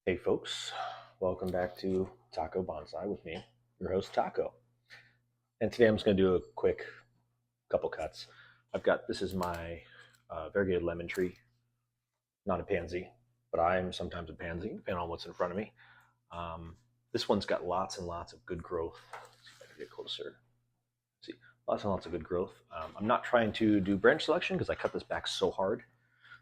Hey folks, welcome back to TacoBonsai with me, your host Taco. And today I'm just going to do a quick couple cuts. This is my variegated lemon tree, not a pansy, but I am sometimes a pansy, depending on what's in front of me. This one's got lots and lots of good growth. Let's see if I can get closer. See, lots and lots of good growth. I'm not trying to do branch selection because I cut this back so hard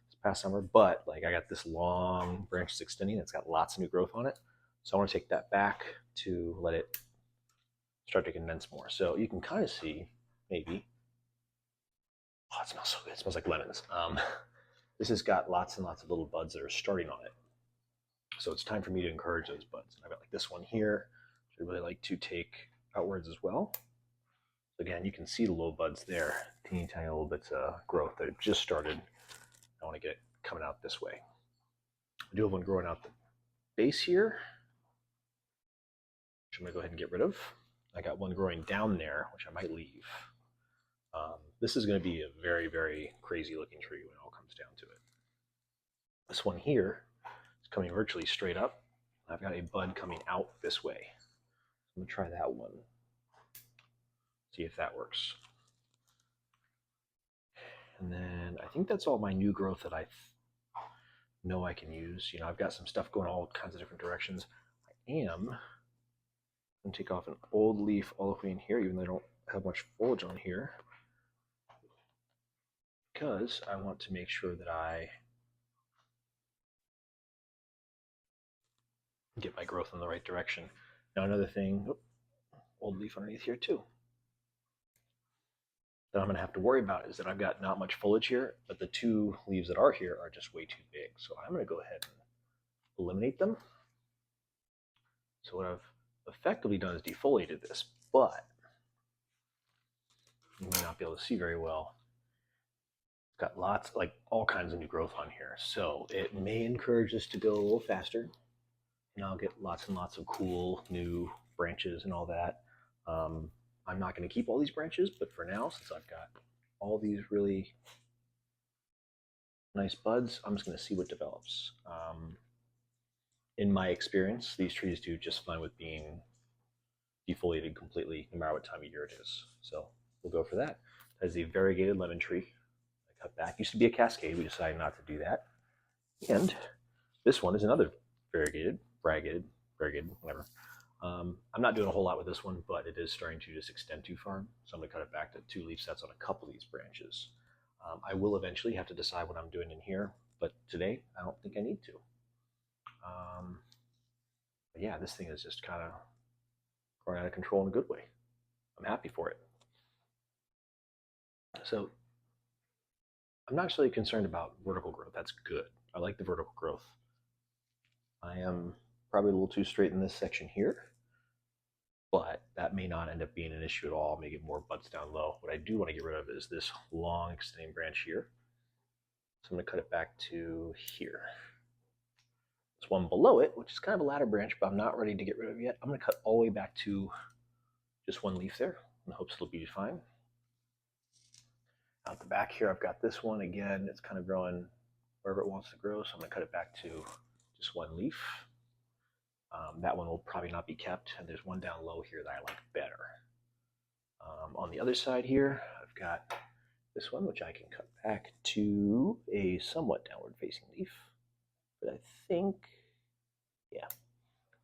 this past summer, but like I got this long branch extending. It's got lots of new growth on it. So I want to take that back to let it start to condense more. So you can kind of see, maybe, oh, it smells so good. It smells like lemons. This has got lots and lots of little buds that are starting on it. So it's time for me to encourage those buds. I've got like this one here, which I really like to take outwards as well. Again, you can see the little buds there, teeny tiny little bits of growth that have just started. I want to get it coming out this way. I do have one growing out the base here, which I'm going to go ahead and get rid of. I got one growing down there, which I might leave. This is going to be a very, very crazy looking tree when it all comes down to it. This one here is coming virtually straight up. I've got a bud coming out this way. I'm going to try that one. See if that works. And then I think that's all my new growth that I know I can use. I've got some stuff going all kinds of different directions. I am going to take off an old leaf all the way in here, even though I don't have much foliage on here, because I want to make sure that I get my growth in the right direction. Now another thing, old leaf underneath here too, that I'm going to have to worry about is that I've got not much foliage here, but the two leaves that are here are just way too big. So I'm going to go ahead and eliminate them. So what I've effectively done is defoliated this, but you may not be able to see very well. It's got lots, like all kinds of new growth on here. So it may encourage this to go a little faster. And I'll get lots and lots of cool new branches and all that. I'm not going to keep all these branches, but for now, since I've got all these really nice buds, I'm just going to see what develops. In my experience, these trees do just fine with being defoliated completely, no matter what time of year it is. So we'll go for that. That is the variegated lemon tree. I cut back. Used to be a cascade. We decided not to do that. And this one is another variegated, whatever. I'm not doing a whole lot with this one, but it is starting to just extend too far. So I'm going to cut it back to 2 leaf sets on a couple of these branches. I will eventually have to decide what I'm doing in here, but today I don't think I need to. But yeah, this thing is just kind of growing out of control in a good way. I'm happy for it. So I'm not really concerned about vertical growth. That's good. I like the vertical growth. I am probably a little too straight in this section here, but that may not end up being an issue at all. I may get more buds down low. What I do want to get rid of is this long extending branch here. So I'm going to cut it back to here. This one below it, which is kind of a ladder branch, but I'm not ready to get rid of yet. I'm going to cut all the way back to just one leaf there in hopes it'll be fine. Out the back here, I've got this one again. It's kind of growing wherever it wants to grow, so I'm going to cut it back to just one leaf. That one will probably not be kept, and there's one down low here that I like better. On the other side here, I've got this one, which I can cut back to a somewhat downward facing leaf. But I think, yeah,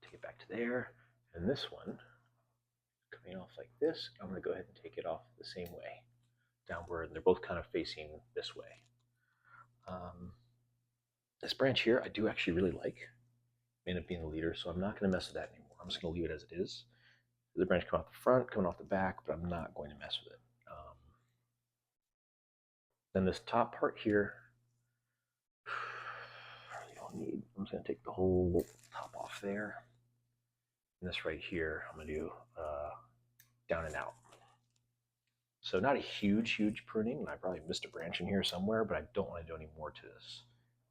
take it back to there. And this one, coming off like this, I'm going to go ahead and take it off the same way, downward, and they're both kind of facing this way. This branch here, I do actually really like. May end up being the leader, so I'm not going to mess with that anymore. I'm just going to leave it as it is. The branch coming off the front, coming off the back, but I'm not going to mess with it. Then this top part here, I really don't need. I'm just going to take the whole top off there. And this right here, I'm going to do down and out. So not a huge pruning, and I probably missed a branch in here somewhere, but I don't want to do any more to this.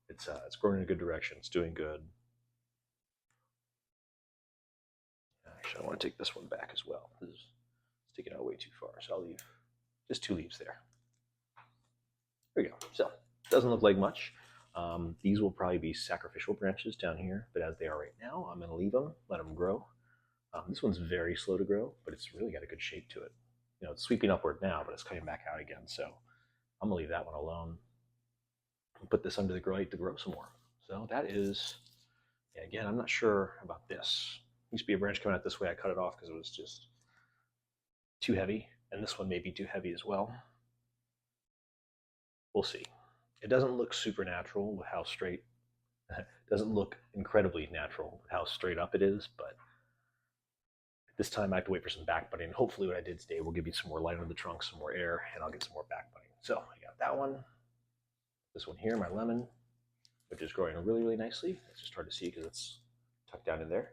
It's growing in a good direction. It's doing good. Actually, I want to take this one back as well. This is sticking out way too far, so I'll leave just 2 leaves there. There we go. So it doesn't look like much. These will probably be sacrificial branches down here, but as they are right now, I'm going to leave them, let them grow. This one's very slow to grow, but it's really got a good shape to it. You know, it's sweeping upward now, but it's coming back out again. So I'm gonna leave that one alone and put this under the grow to grow some more. So that is, yeah, again, I'm not sure about this. Used to be a branch coming out this way. I cut it off because it was just too heavy, and this one may be too heavy as well. We'll see. It doesn't look supernatural with how straight. It doesn't look incredibly natural with how straight up it is, but this time I have to wait for some back budding. Hopefully what I did today will give me some more light on the trunk, some more air, and I'll get some more back budding. So I got that one. This one here, my lemon, which is growing really, really nicely. It's just hard to see because it's tucked down in there.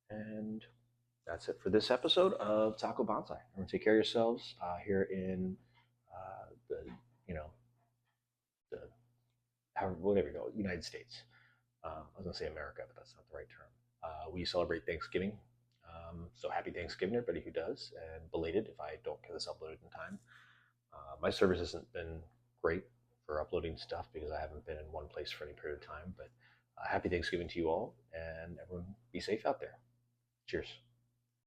And that's it for this episode of TacoBonsai. Everyone take care of yourselves here in the, you know, the, whatever you go, United States. I was going to say America, but that's not the right term. We celebrate Thanksgiving. So happy Thanksgiving, everybody who does, and belated if I don't get this uploaded in time. My service hasn't been great for uploading stuff because I haven't been in one place for any period of time, but happy Thanksgiving to you all, and everyone be safe out there. Cheers.